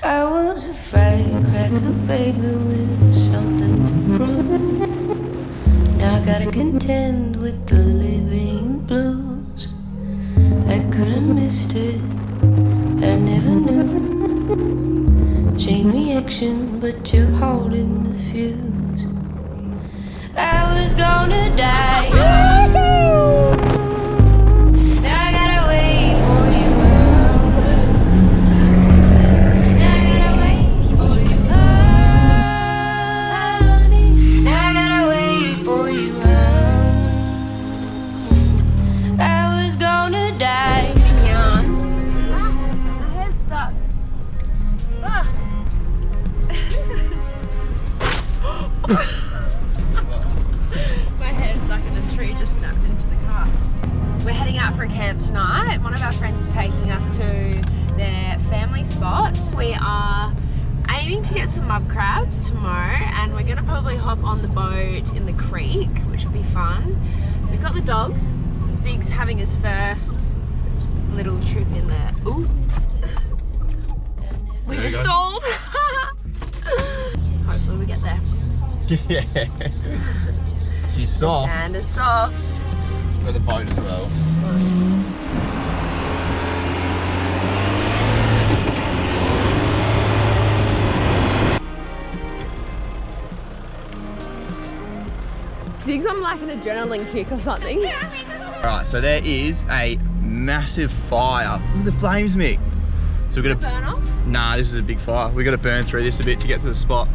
I was a firecracker, baby, with something to prove. Now I gotta contend with the living blues. I could've missed it, I never knew. Chain reaction, but you're holding the fuse. I was gonna die. My hair's stuck in a tree, just snapped into the car. We're heading out for a camp tonight. One of our friends is taking us to their family spot. We are aiming to get some mud crabs tomorrow, and we're gonna probably hop on the boat in the creek, which will be fun. We've got the dogs. Zig's having his first little trip in there. Ooh. We just stalled. Hopefully we get there. Yeah. She's soft. The sand is soft. For the boat as well. Zig's on like an adrenaline kick or something. Alright, so there is a massive fire. Look at the flames, Mick. So we're gonna burn off? Nah, this is a big fire. We've got to burn through this a bit to get to the spot.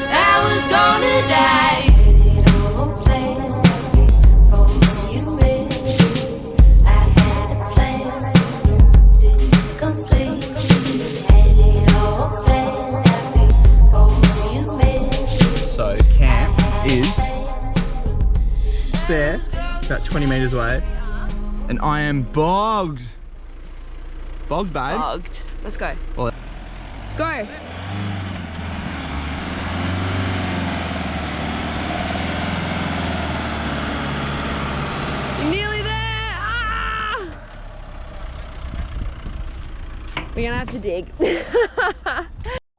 I was gonna die. So camp is just there, about 20 meters away, and I am bogged. Bogged, babe. Bogged. Let's go. Well, Go. You're nearly there. Ah! We're gonna have to dig.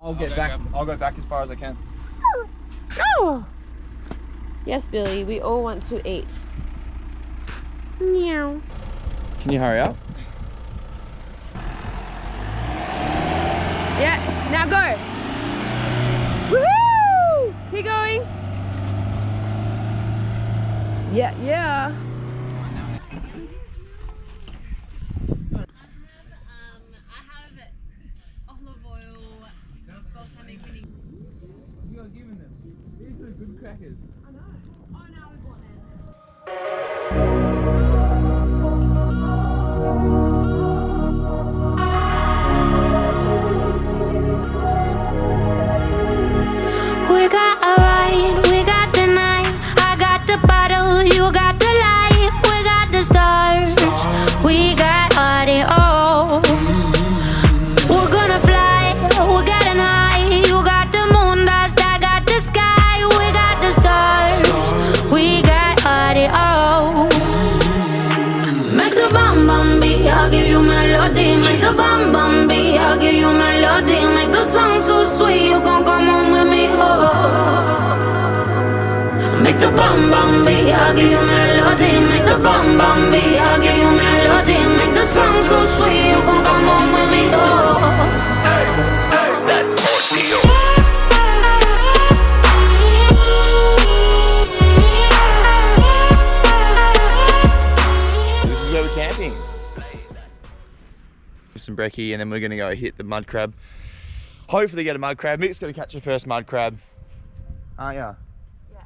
I'll go back as far as I can. Oh. Yes, Billy, we all want to eat. Meow. Can you hurry up? Yeah, now go. Woohoo! Keep going. Yeah, yeah. I have olive oil, balsamic vinegar. You got given them. These are good crackers. I know. Oh no, we bought them. We got a ride, we got the night. I got the bottle, you got the light. We got the stars, we got audio. We're gonna fly, we're getting high. You got the moon dust, I got the sky. We got the stars, we got audio. Make the bum bum beat, I'll give you melody. Make the bum bum beat, I'll give you melody. Make the song so sweet, you gon' come home with me. Make the bum bum beat, I'll give you melody. Make the bum bum beat, I'll give you melody. Make the song so sweet, you gon' come home with me. This is where we're camping. Some brekkie, and then we're gonna go hit the mud crab. Hopefully get a mud crab. Mick's gonna catch your first mud crab. Aren't ya? Yeah.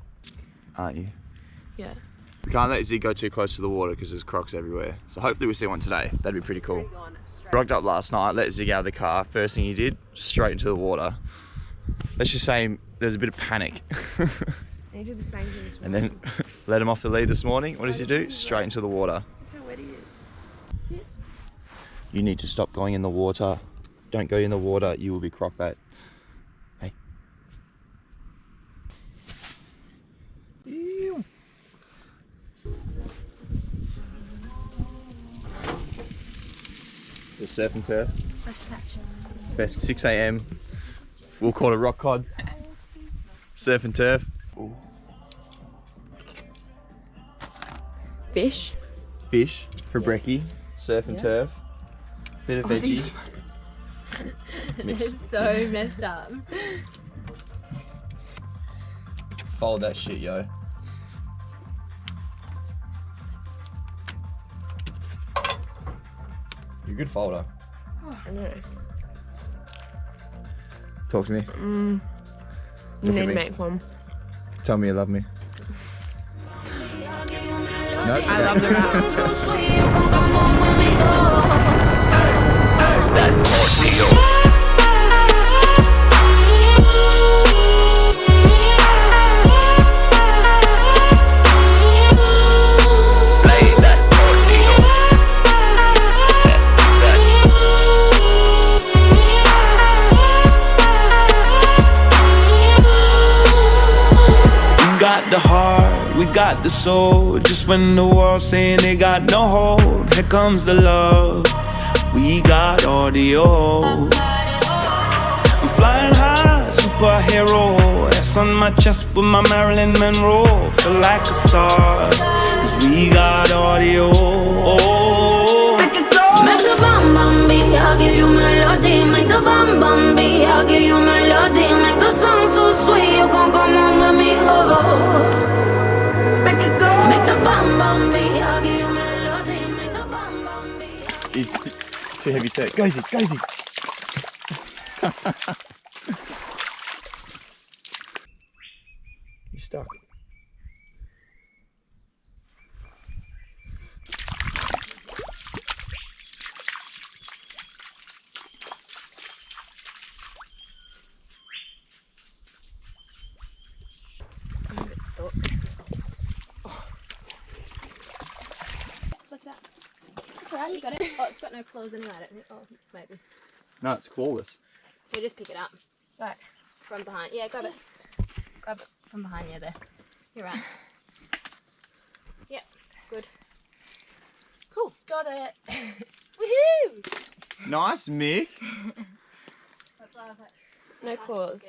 Aren't you? Yeah. We can't let Zig go too close to the water because there's crocs everywhere. So hopefully we see one today. That'd be pretty cool. Rocked up last night, let Zig out of the car. First thing he did, straight into the water. Let's just say there's a bit of panic. And he did the same thing this And morning. then let him off the lead this morning. What does he do? Straight into the water. Look how wet he is. Sit. You need to stop going in the water. Don't go in the water, you will be croc bait. Hey. Ew. The surf and turf. Fresh patch. Best 6 a.m. We'll call it rock cod. Surf and turf. Ooh. Fish. Fish for brekkie. Surf and turf. Bit of veggie. It's so messed up. Fold that shit, yo. You're a good folder. Oh, I know. Talk to me. You Look need at to me. make one. Tell me you love me. Nope. I love the The heart, we got the soul. Just when the world's saying they got no hold, here comes the love. We got audio. I'm flying high, superhero. S on my chest with my Marilyn Monroe. Feel like a star, cause we got audio. Make it go. Make the bam bam beat, I'll give you melody. Make the bam bam beat, I'll give you melody. Make the song so sweet, you gon' come on with me, oh. Make it go. Make the bam bam beat, I'll give you melody. Make the bam bam beat. He's too heavy set. Gozy, gozy. You're stuck. Like that. That's alright, you got it. Oh, it's got no claws anyway, I don't think. Oh, maybe. No, it's clawless. So just pick it up. Like, from behind. Yeah, grab it. Grab it from behind, yeah, there. You're right. Yep, good. Cool. Got it. Woohoo! Nice, Mick. That's why I was like, no claws.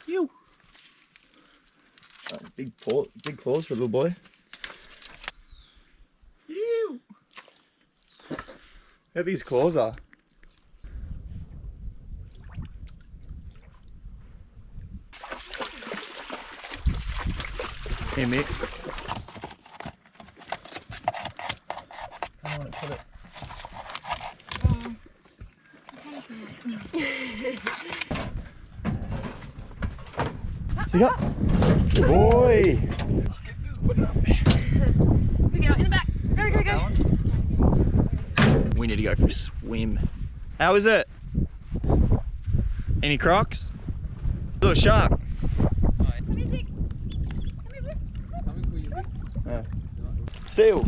You. Big claws for a little boy. You. How big his claws are. Here, Mick. I want to put it. See that? Good boy. We go in the back. Go, go, go. We need to go for a swim. How is it? Any crocs? Little shark. Come here, Zig. Come here, Yeah. Seal.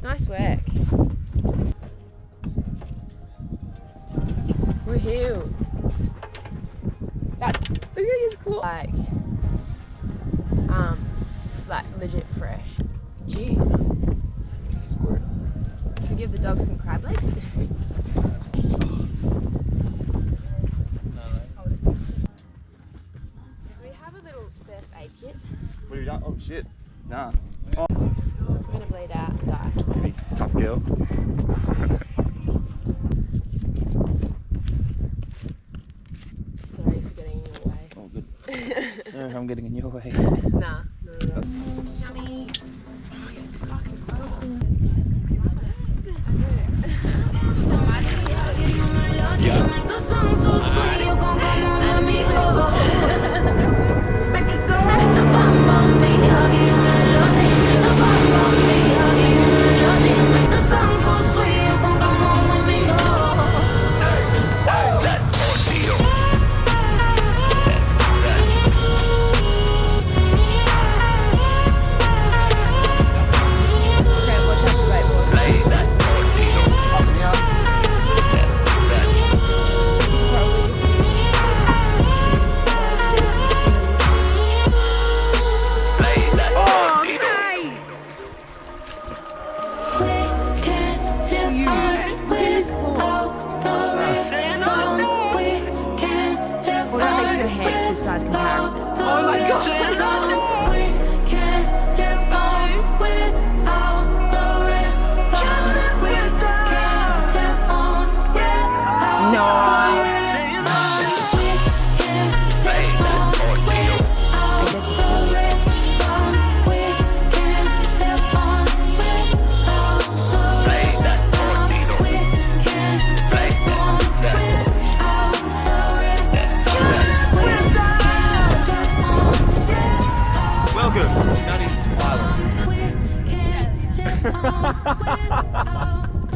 Nice work. Woohoo. That, look at his claw. Like legit fresh. Jeez. Squirt. Should we give the dog some crab legs? Do we have a little first aid kit? What have you done? Oh shit. Nah. Oh, We're gonna bleed out and die. maybe tough girl. Sorry for getting in your way. Oh good. Sorry if I'm getting in your way. Nah, no. Yummy. Oh, it's fucking Yeah. Make the song so sweet, you gon' come on with me, oh. Make it go. Make the bam bam beat, I'll give you melody. Make the bam bam beat, I'll give you melody. Make the song so sweet, you gon' come on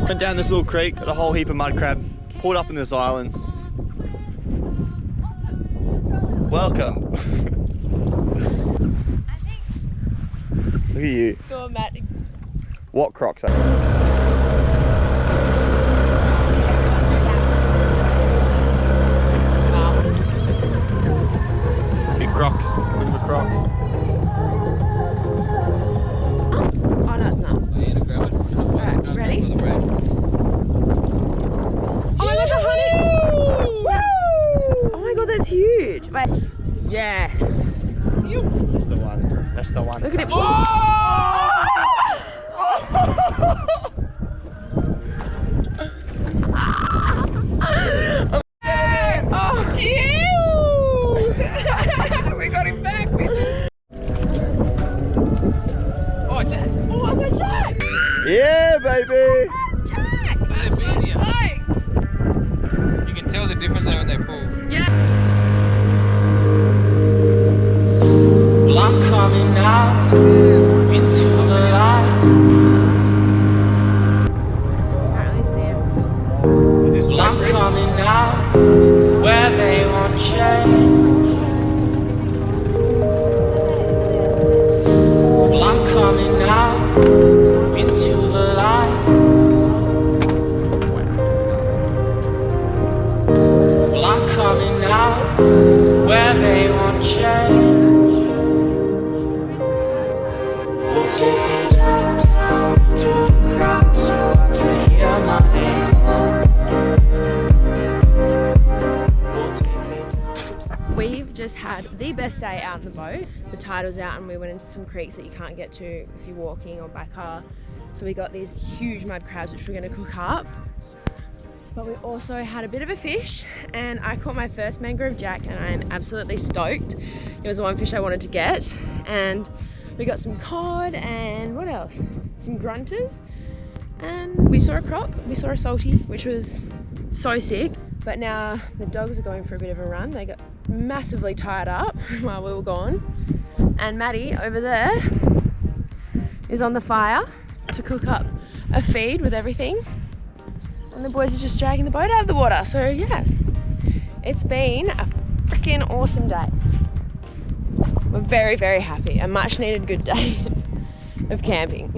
Went down this little creek, got a whole heap of mud crab, pulled up in this island. Welcome. Look at you. Go on, Matt. What crocs are big crocs, look at the crocs. Oh no, it's not. Alright, ready? Oh my gosh, a honey! Oh my god, that's huge. Wait. Yes. That's the one. That's the one. Look at it. We got him back, bitches. Oh, Jack. Oh, I got Jack! Yeah, baby. That's Jack! I'm so stoked! You can tell the difference when they pull. Yeah. Well, I'm coming out into the light. Apparently Sam's. Is this Well, I'm coming out where they won't change. Well, I'm coming out into the light. Well, I'm coming out where they won't change. We'll take me downtown to the crowd so I can hear my name. We'll take me downtown. We've just had the best day out on the boat. The tide was out and we went into some creeks that you can't get to if you're walking or by car. So we got these huge mud crabs which we're going to cook up. But we also had a bit of a fish and I caught my first mangrove jack and I'm absolutely stoked. It was the one fish I wanted to get, and we got some cod and what else? Some grunters, and we saw a croc, we saw a salty, which was so sick. But now the dogs are going for a bit of a run. They got massively tired up while we were gone. And Maddie over there is on the fire to cook up a feed with everything. And the boys are just dragging the boat out of the water. So yeah, it's been a freaking awesome day. We're very, very happy. A much needed good day of camping.